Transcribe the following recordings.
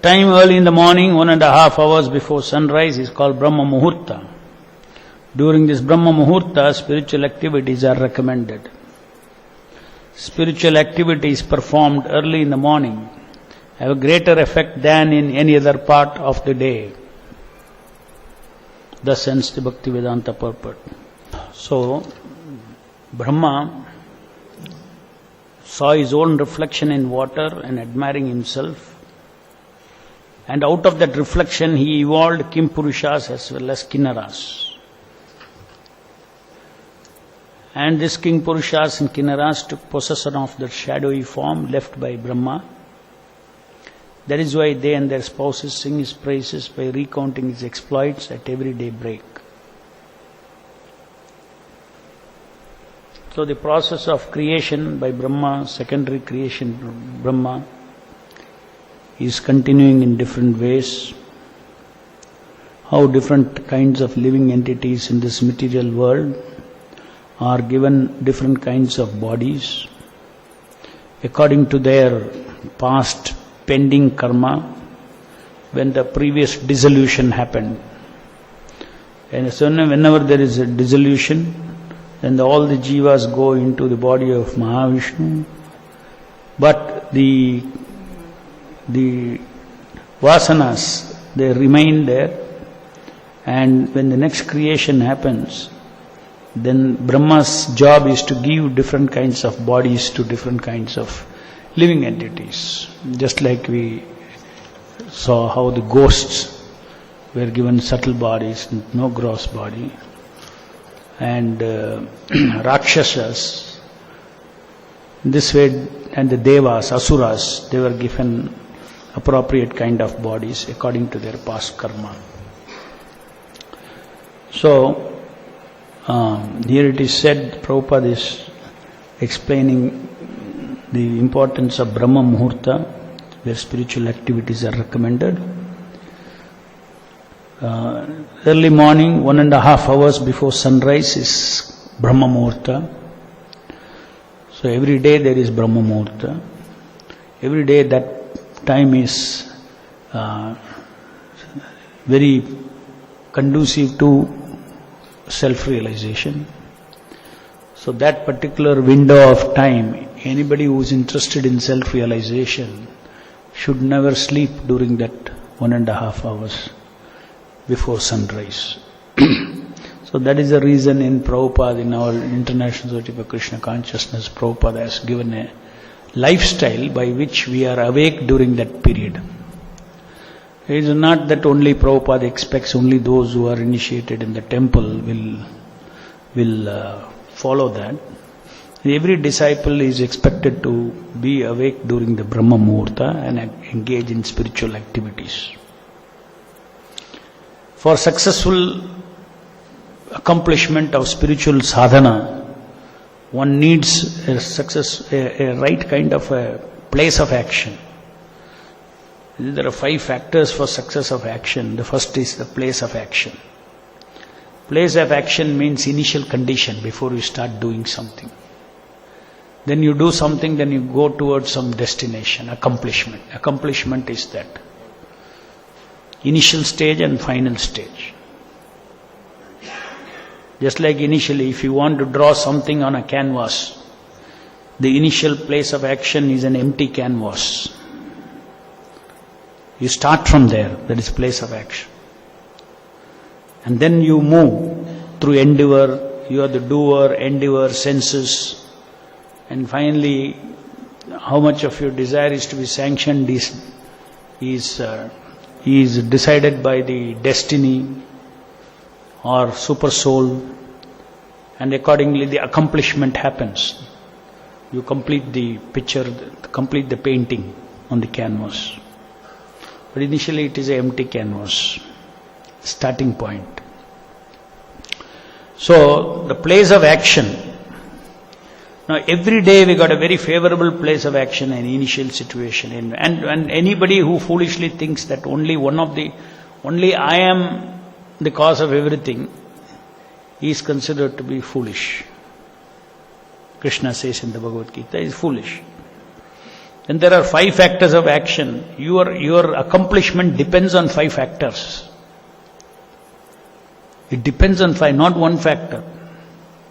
time early in the morning, 1.5 hours before sunrise, is called Brahma Muhurta. During this Brahma Muhurta, spiritual activities are recommended. Spiritual activities performed early in the morning have a greater effect than in any other part of the day. Thus ends the Bhaktivedanta purport. So, Brahma saw his own reflection in water and admiring himself. And out of that reflection, he evolved Kimpurushas as well as Kinnaras. And this King Purushas and Kinnaras took possession of the shadowy form left by Brahma. That is why they and their spouses sing his praises by recounting his exploits at every day break. So the process of creation by Brahma, secondary creation Brahma, is continuing in different ways. How different kinds of living entities in this material world are given different kinds of bodies according to their past pending karma when the previous dissolution happened. And so whenever there is a dissolution, then all the jivas go into the body of Mahavishnu, but the vasanas, they remain there, and when the next creation happens, then Brahma's job is to give different kinds of bodies to different kinds of living entities. Just like we saw how the ghosts were given subtle bodies, no gross body. And Rakshasas, this way, and the Devas, Asuras, they were given appropriate kind of bodies according to their past karma. So, here it is said, Prabhupada is explaining the importance of Brahma Muhurta, where spiritual activities are recommended. Early morning, 1.5 hours before sunrise is Brahma Muhurta. So every day there is Brahma Muhurta. Every day that time is very conducive to self-realization. So that particular window of time, anybody who is interested in self-realization should never sleep during that 1.5 hours before sunrise. So that is the reason in Prabhupada, in our International Society for Krishna Consciousness, Prabhupada has given a lifestyle by which we are awake during that period. It is not that only Prabhupada expects only those who are initiated in the temple will follow that. Every disciple is expected to be awake during the Brahma Muhurta and engage in spiritual activities. For successful accomplishment of spiritual sadhana, one needs a right kind of a place of action. There are 5 factors for success of action. The first is the place of action. Place of action means initial condition before you start doing something. Then you do something, then you go towards some destination, accomplishment. Accomplishment is that. Initial stage and final stage. Just like initially, if you want to draw something on a canvas, the initial place of action is an empty canvas. You start from there, that is place of action. And then you move through endeavor, you are the doer, endeavor, senses, and finally, how much of your desire is to be sanctioned is decided by the destiny or super soul, and accordingly the accomplishment happens. You complete the picture, complete the painting on the canvas. But initially it is an empty canvas, starting point. So, the place of action. Now, every day we got a very favorable place of action in initial situation. And anybody who foolishly thinks that only I am the cause of everything, he is considered to be foolish. Krishna says in the Bhagavad Gita, he is foolish. When there are 5 factors of action, your accomplishment depends on 5 factors. It depends on 5, not one factor.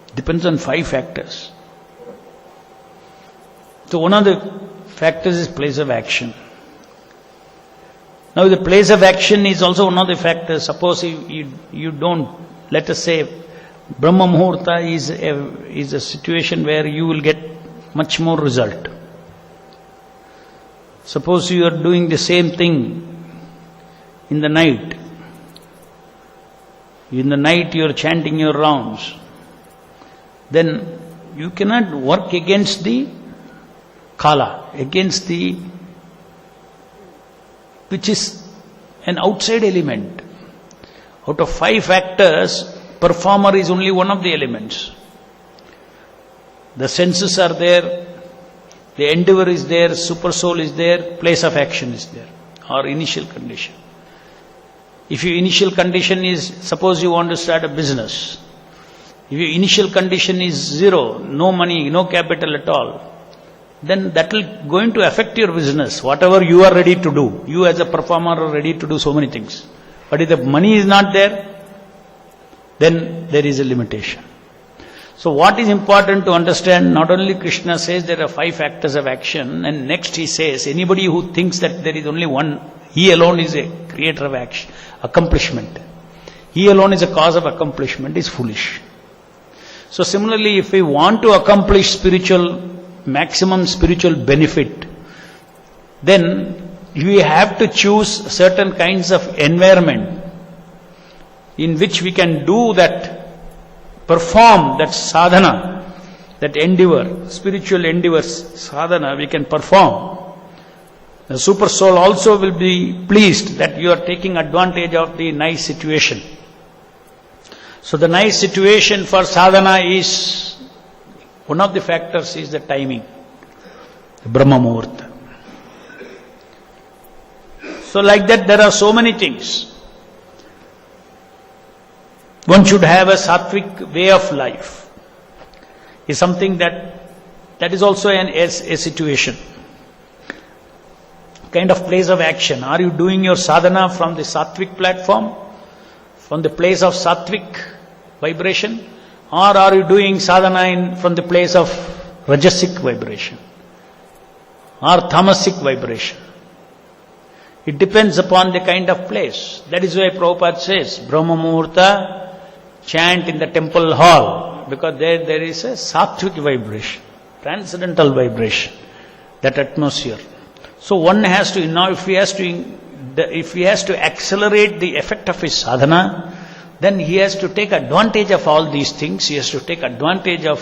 It depends on 5 factors. So one of the factors is place of action. Now the place of action is also one of the factors. Suppose you don't, let us say, Brahma Muhurta is a situation where you will get much more result. Suppose you are doing the same thing in the night. In the night you are chanting your rounds. Then you cannot work against the Kala, against the, which is an outside element. Out of 5 factors, performer is only one of the elements. The senses are there, the endeavor is there, super soul is there, place of action is there, or initial condition. If your initial condition is, suppose you want to start a business, if your initial condition is 0, no money, no capital at all, then that will going to affect your business, whatever you are ready to do. You as a performer are ready to do so many things. But if the money is not there, then there is a limitation. So what is important to understand, not only Krishna says there are 5 factors of action, and next he says, anybody who thinks that there is only one, he alone is a creator of action, accomplishment. He alone is a cause of accomplishment, is foolish. So similarly, if we want to accomplish maximum spiritual benefit, then we have to choose certain kinds of environment in which we can do that, perform that sadhana, that endeavor, spiritual endeavors, sadhana, we can perform. The super soul also will be pleased that you are taking advantage of the nice situation. So the nice situation for sadhana is, one of the factors is the timing, the Brahma Muhurta. So like that there are so many things. One should have a sattvic way of life. Is something that is also a situation. Kind of place of action. Are you doing your sadhana from the sattvic platform? From the place of sattvic vibration? Or are you doing sadhana from the place of rajasic vibration? Or tamasic vibration? It depends upon the kind of place. That is why Prabhupada says, Brahma Muhurta, chant in the temple hall. Because there is a sattvic vibration, transcendental vibration, that atmosphere. So one has to, now if he has to accelerate the effect of his sadhana, then he has to take advantage of all these things. He has to take advantage of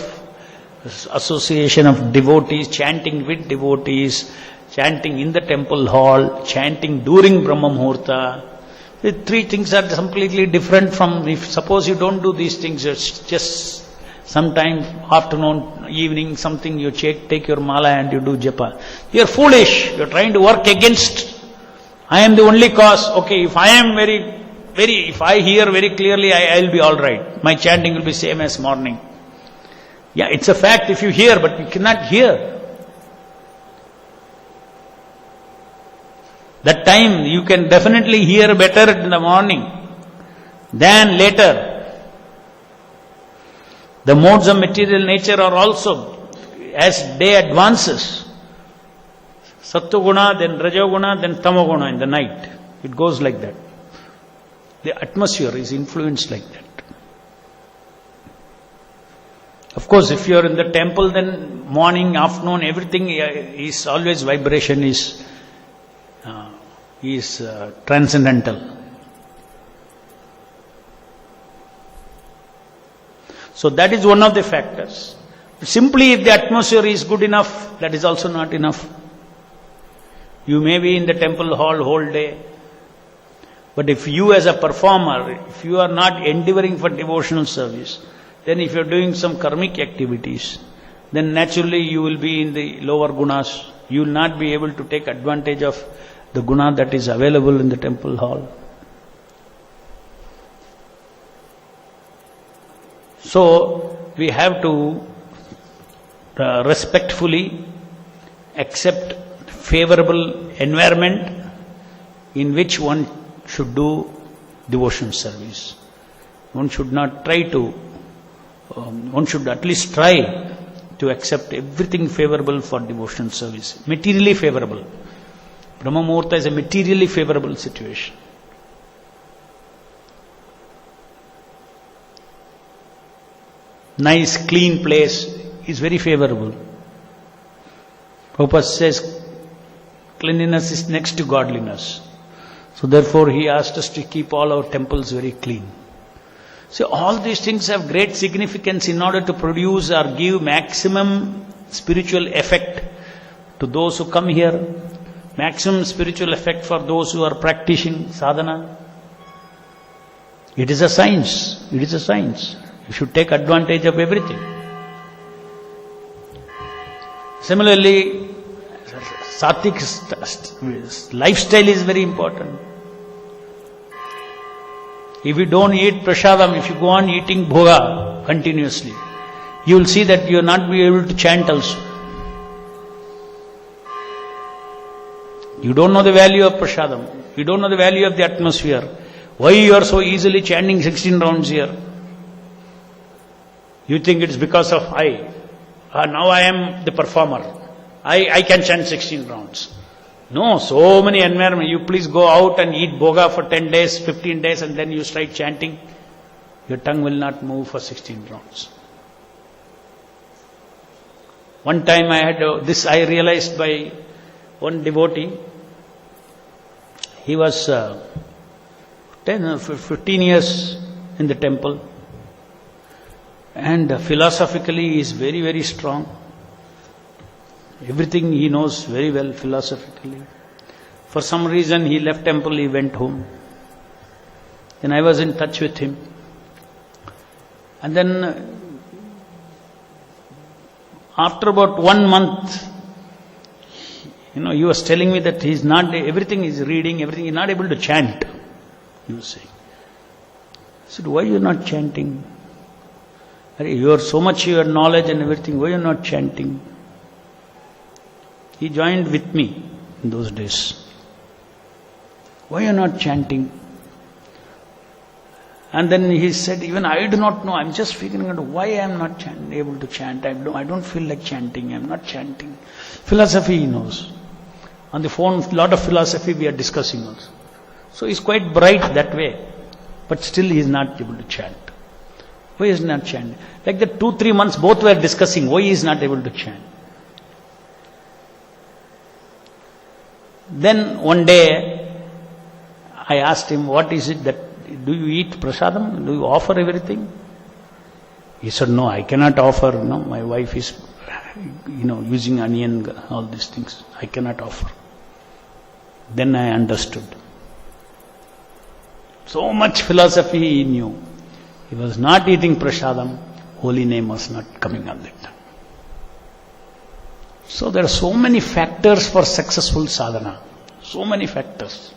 association of devotees, chanting with devotees, chanting in the temple hall, chanting during Brahma Muhurta. The 3 things are completely different from, if suppose you don't do these things, just sometime afternoon, evening, something you take your mala and you do japa. You are foolish. You are trying to work against. I am the only cause. Okay, if I am if I hear very clearly, I will be all right. My chanting will be same as morning. Yeah, it's a fact if you hear, but you cannot hear. That time you can definitely hear better in the morning than later. The modes of material nature are also, as day advances, Sattva-guna, then Rajo-guna, then Tamo-guna in the night. It goes like that. The atmosphere is influenced like that. Of course, if you are in the temple, then morning, afternoon, everything is always vibration is transcendental. So that is one of the factors. Simply if the atmosphere is good enough, that is also not enough. You may be in the temple hall whole day, but if you as a performer, if you are not endeavoring for devotional service, then if you are doing some karmic activities, then naturally you will be in the lower gunas. You will not be able to take advantage of the guna that is available in the temple hall. So we have to respectfully accept favorable environment in which one should do devotion service. One should not try to, one should at least try to accept everything favorable for devotion service. Materially favorable. Brahma Muhurta is a materially favorable situation. Nice, clean place is very favorable. Prabhupada says, cleanliness is next to godliness. So therefore he asked us to keep all our temples very clean. So all these things have great significance in order to produce or give maximum spiritual effect to those who come here, maximum spiritual effect for those who are practicing sadhana. It is a science. It is a science. You should take advantage of everything. Similarly, sattvic lifestyle is very important. If you don't eat prasadam, if you go on eating bhoga continuously, you will see that you will not be able to chant also. You don't know the value of prasadam. You don't know the value of the atmosphere. Why you are so easily chanting 16 rounds here? You think it's because of now I am the performer. I can chant 16 rounds. No, so many environment. You please go out and eat bhoga for 10 days, 15 days and then you start chanting. Your tongue will not move for 16 rounds. One time I had this I realized by one devotee. He was 15 years in the temple and philosophically he is very, very strong. Everything he knows very well philosophically. For some reason he left temple, he went home. Then I was in touch with him. And then after about 1 month, he was telling me that he's not, everything is reading, everything, he's not able to chant, he was saying. I said, why are you not chanting? You are so much your knowledge and everything, why are you not chanting? He joined with me in those days. Why are you not chanting? And then he said, even I do not know, I'm just figuring out why I am not able to chant. I don't feel like chanting, I'm not chanting. Philosophy he knows. On the phone, a lot of philosophy we are discussing also. So he's quite bright that way, but still he is not able to chant. Why is he not chanting? Like that 2-3 months both were discussing why he is not able to chant. Then one day, I asked him, what is it that, do you eat prasadam? Do you offer everything? He said, no, I cannot offer, my wife is, using onion, all these things. I cannot offer. Then I understood. So much philosophy he knew. He was not eating prasadam, holy name was not coming on that time. So there are so many factors for successful sadhana. So many factors.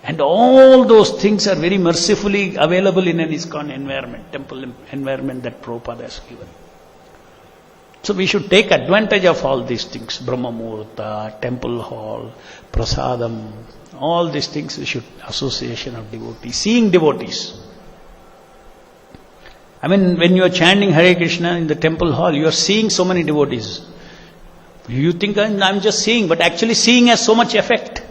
And all those things are very mercifully available in an ISKCON environment, temple environment that Prabhupada has given. So we should take advantage of all these things. Brahma Muhurta, temple hall, prasadam, all these things we should, association of devotees, seeing devotees. When you are chanting Hare Krishna in the temple hall, you are seeing so many devotees. You think I'm just seeing, but actually seeing has so much effect.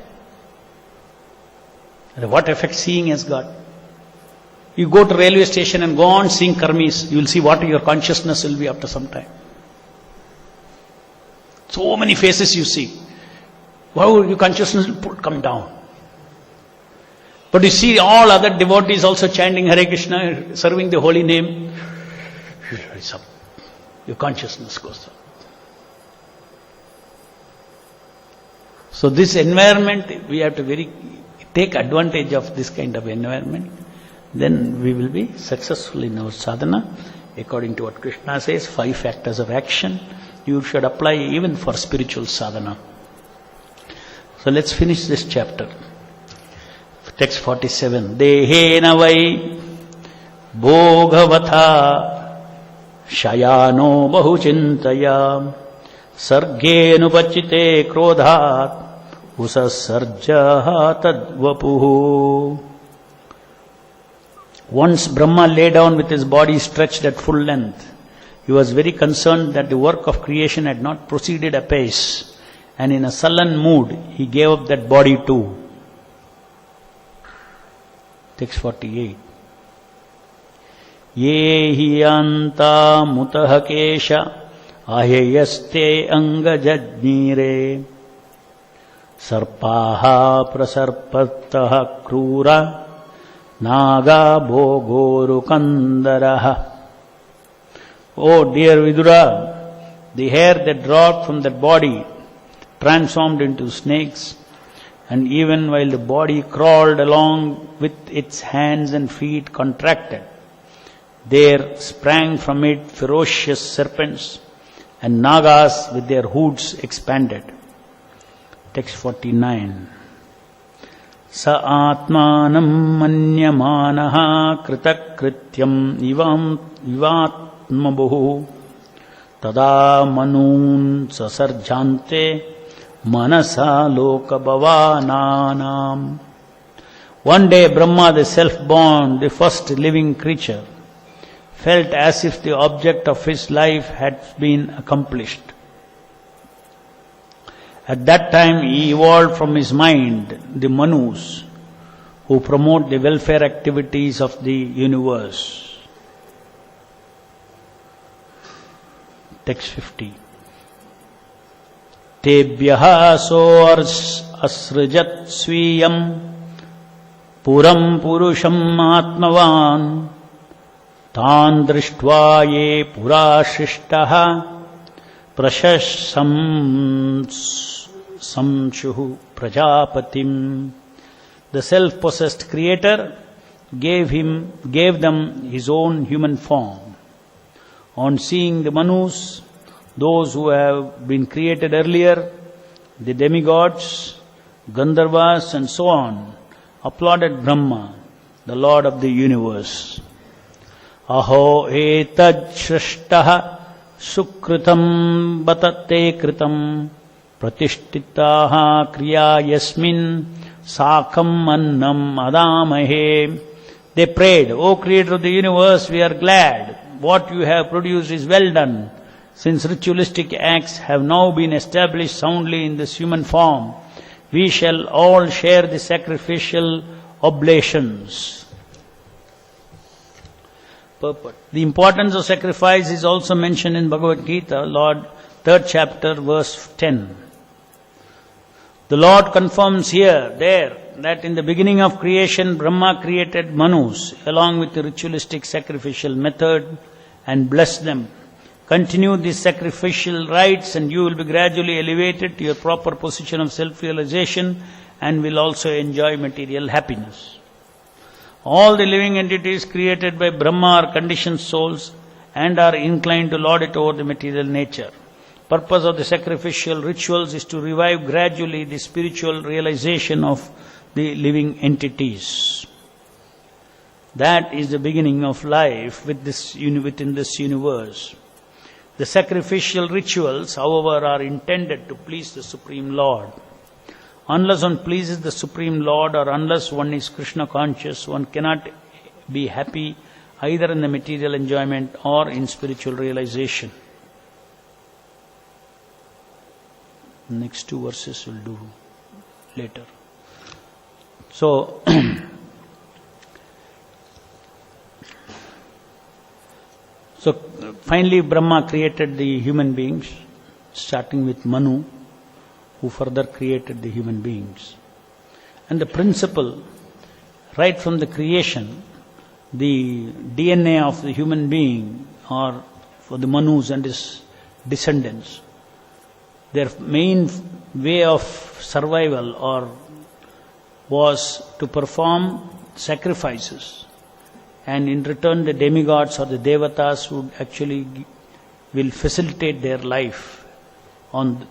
What effect seeing has got? You go to railway station and go on seeing karmis, you will see what your consciousness will be after some time. So many faces you see. Wow, your consciousness will come down. But you see all other devotees also chanting Hare Krishna, serving the holy name. It's up. Your consciousness goes up. So this environment, we have to take advantage of this kind of environment. Then we will be successful in our sadhana. According to what Krishna says, 5 factors of action you should apply even for spiritual sadhana. So let's finish this chapter. Text 47. Dehena vai bhogavatha shayano bahuchintaya Sargenupachite krodhat usasarjaha tadvapuhu. Once Brahma lay down with his body stretched at full length. He was very concerned that the work of creation had not proceeded apace, and in a sullen mood he gave up that body too. Text 48. Ye hi anta mutah kesha ahyaste angajajnire sarpaha prasarpattah krura naga bhogoru kandaraha. Oh dear Vidura, the hair that dropped from that body transformed into snakes, and even while the body crawled along with its hands and feet contracted, there sprang from it ferocious serpents, and nagas with their hoods expanded. Text 49. Sa atmanam manyamanaha kritakrityam ivatmabuhu tada manun sasarjante manasa lokabhavananam. One day Brahma, the self-born, the first living creature, felt as if the object of his life had been accomplished. At that time he evolved from his mind the Manus, who promote the welfare activities of the universe. Text 50. Tebhyaha so asrajat swiyam puram purusham atmavan tan drishtva ye purashishtaha prashasam samshuhu prajapatim. The self-possessed creator gave them his own human form. On seeing the Manus, those who have been created earlier, the demigods, Gandharvas and so on, applauded Brahma, the Lord of the universe. Aho etad shrishtaha sukritam batate kritam pratishtitaha kriya yasmin sakam annam adamahe. They prayed, O Creator of the universe, we are glad. What you have produced is well done. Since ritualistic acts have now been established soundly in this human form, we shall all share the sacrificial oblations. Purport. The importance of sacrifice is also mentioned in Bhagavad Gita, Lord, 3rd chapter, verse 10. The Lord confirms there, that in the beginning of creation, Brahma created Manus along with the ritualistic sacrificial method and blessed them. Continue these sacrificial rites and you will be gradually elevated to your proper position of self-realization and will also enjoy material happiness. All the living entities created by Brahma are conditioned souls and are inclined to lord it over the material nature. Purpose of the sacrificial rituals is to revive gradually the spiritual realization of the living entities. That is the beginning of life within this universe. The sacrificial rituals, however, are intended to please the Supreme Lord. Unless one pleases the Supreme Lord or unless one is Krishna conscious, one cannot be happy either in the material enjoyment or in spiritual realization. Next two verses we'll do later. So, finally Brahma created the human beings, starting with Manu, who further created the human beings. And the principle, right from the creation, the DNA of the human being, or for the Manus and his descendants, their main way of survival was to perform sacrifices, and in return the demigods or the devatas would actually will facilitate their life on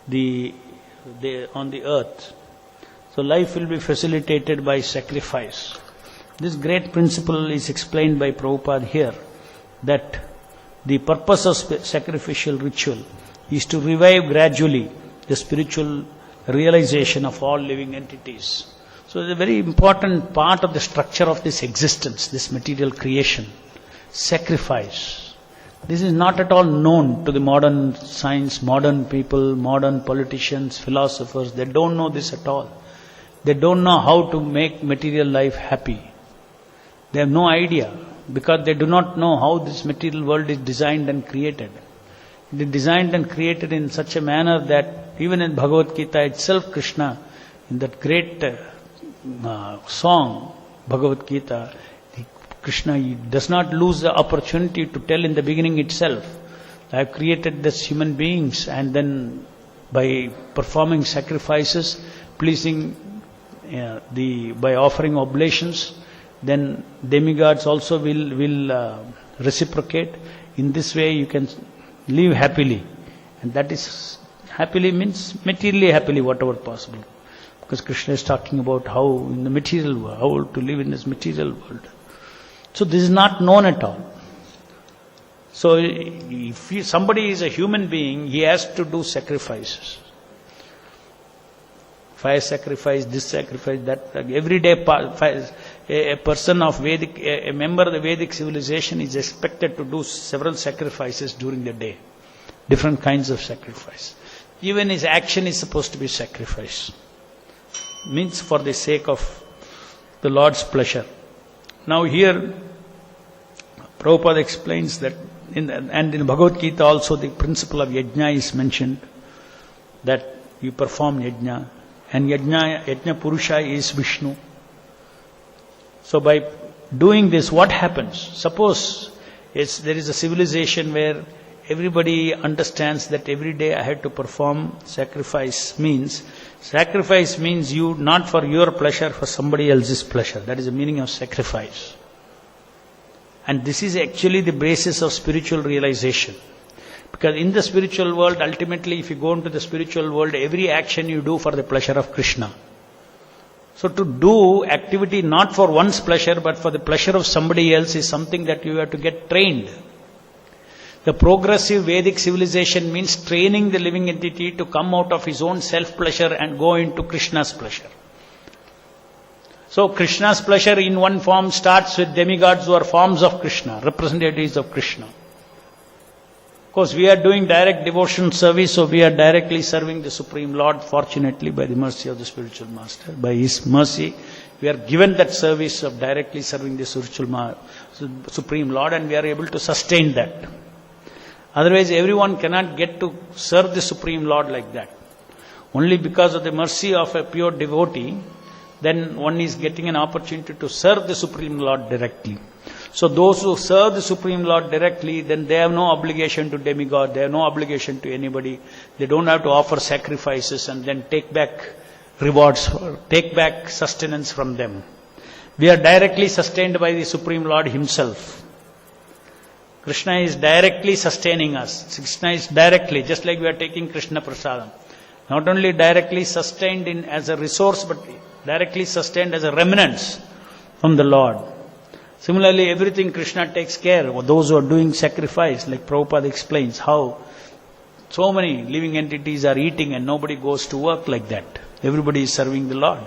the earth. So life will be facilitated by sacrifice. This great principle is explained by Prabhupada here, that The purpose of sacrificial ritual is to revive gradually the spiritual realization of all living entities. So it's a very important part of the structure of this existence, this material creation. Sacrifice. This is not at all known to the modern science, modern people, modern politicians, philosophers. They don't know this at all. They don't know how to make material life happy. They have no idea because they do not know how this material world is designed and created. It is designed and created in such a manner that even in Bhagavad Gita itself, Krishna, in that great song, Bhagavad Gita, Krishna does not lose the opportunity to tell in the beginning itself, I have created these human beings, and then by performing sacrifices, pleasing by offering oblations, then demigods also will reciprocate. In this way you can live happily. And that is, happily means materially happily, whatever possible. Because Krishna is talking about how in the material world, how to live in this material world. So this is not known at all. So if somebody is a human being, he has to do sacrifices. Fire sacrifice, this sacrifice, that. Every day a person of Vedic, a member of the Vedic civilization is expected to do several sacrifices during the day. Different kinds of sacrifice. Even his action is supposed to be sacrifice. Means for the sake of the Lord's pleasure. Now here, Prabhupada explains that, and in Bhagavad Gita also the principle of yajna is mentioned, that you perform yajna, and yajna Purusha is Vishnu. So by doing this, what happens? Suppose there is a civilization where everybody understands that every day I have to perform sacrifice means you not for your pleasure, for somebody else's pleasure. That is the meaning of sacrifice. And this is actually the basis of spiritual realization. Because in the spiritual world, ultimately if you go into the spiritual world, every action you do for the pleasure of Krishna. So to do activity not for one's pleasure but for the pleasure of somebody else is something that you have to get trained. The progressive Vedic civilization means training the living entity to come out of his own self-pleasure and go into Krishna's pleasure. So Krishna's pleasure in one form starts with demigods who are forms of Krishna, representatives of Krishna. Of course, we are doing direct devotion service, so we are directly serving the Supreme Lord, fortunately, by the mercy of the Spiritual Master. By His mercy, we are given that service of directly serving the Supreme Lord, and we are able to sustain that. Otherwise, everyone cannot get to serve the Supreme Lord like that. Only because of the mercy of a pure devotee, then one is getting an opportunity to serve the Supreme Lord directly. So those who serve the Supreme Lord directly, then they have no obligation to demigod, they have no obligation to anybody. They don't have to offer sacrifices and then take back rewards, take back sustenance from them. We are directly sustained by the Supreme Lord Himself. Krishna is directly sustaining us. Krishna is directly, just like we are taking Krishna Prasadam. Not only directly sustained as a resource, but directly sustained as a remnants from the Lord. Similarly, everything Krishna takes care of. Those who are doing sacrifice, like Prabhupada explains, how so many living entities are eating and nobody goes to work like that. Everybody is serving the Lord.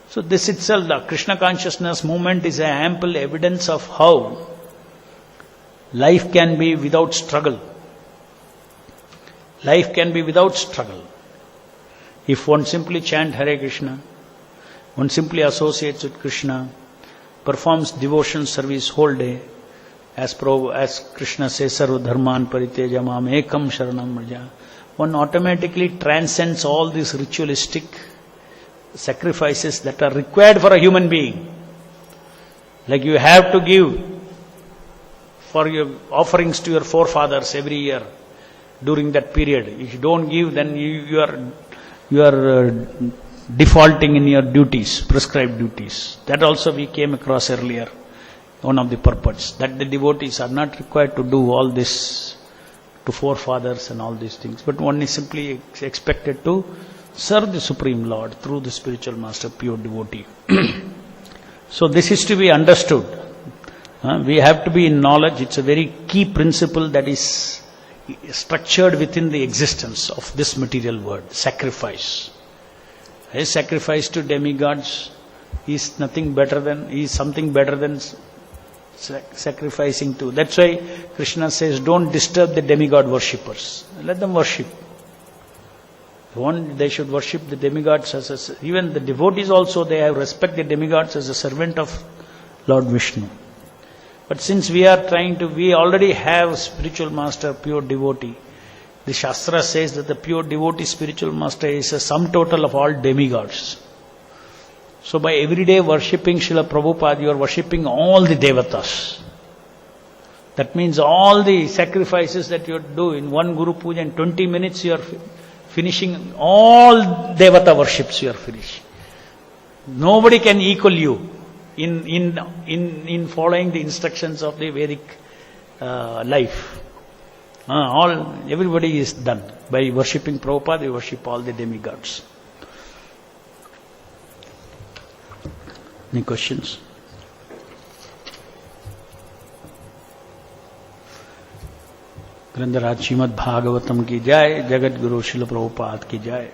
So this itself, the Krishna consciousness movement is an ample evidence of how life can be without struggle. Life can be without struggle. If one simply chants Hare Krishna, one simply associates with Krishna, performs devotion service whole day, as Krishna says, Sarva Dharman Pariteja Mam Ekam Sharanam Vraja, one automatically transcends all these ritualistic sacrifices that are required for a human being. Like you have to give for your offerings to your forefathers every year during that period. If you don't give, then you are defaulting in your duties, prescribed duties. That also we came across earlier, one of the purports, that the devotees are not required to do all this to forefathers and all these things, but one is simply expected to serve the Supreme Lord through the spiritual master, pure devotee. So this is to be understood. We have to be in knowledge. It's a very key principle that is structured within the existence of this material world. Sacrifice. A sacrifice to demigods is something better than sacrificing to. That's why Krishna says, don't disturb the demigod worshippers. Let them worship. They should worship the demigods even the devotees also, they have respect the demigods as a servant of Lord Vishnu. But since we already have spiritual master, pure devotee. The Shastra says that the pure devotee spiritual master is a sum total of all demigods. So by everyday worshipping Srila Prabhupada, you are worshipping all the devatas. That means all the sacrifices that you do in one Guru Puja, in 20 minutes you are finishing all devata worships, you are finishing. Nobody can equal you in following the instructions of the Vedic life. Everybody is done. By worshipping Prabhupada, we worship all the demigods. Any questions? ग्रंथराज Shrimad Bhagavatam की जय, जगत गुरु श्रील प्रभुपाद की जय.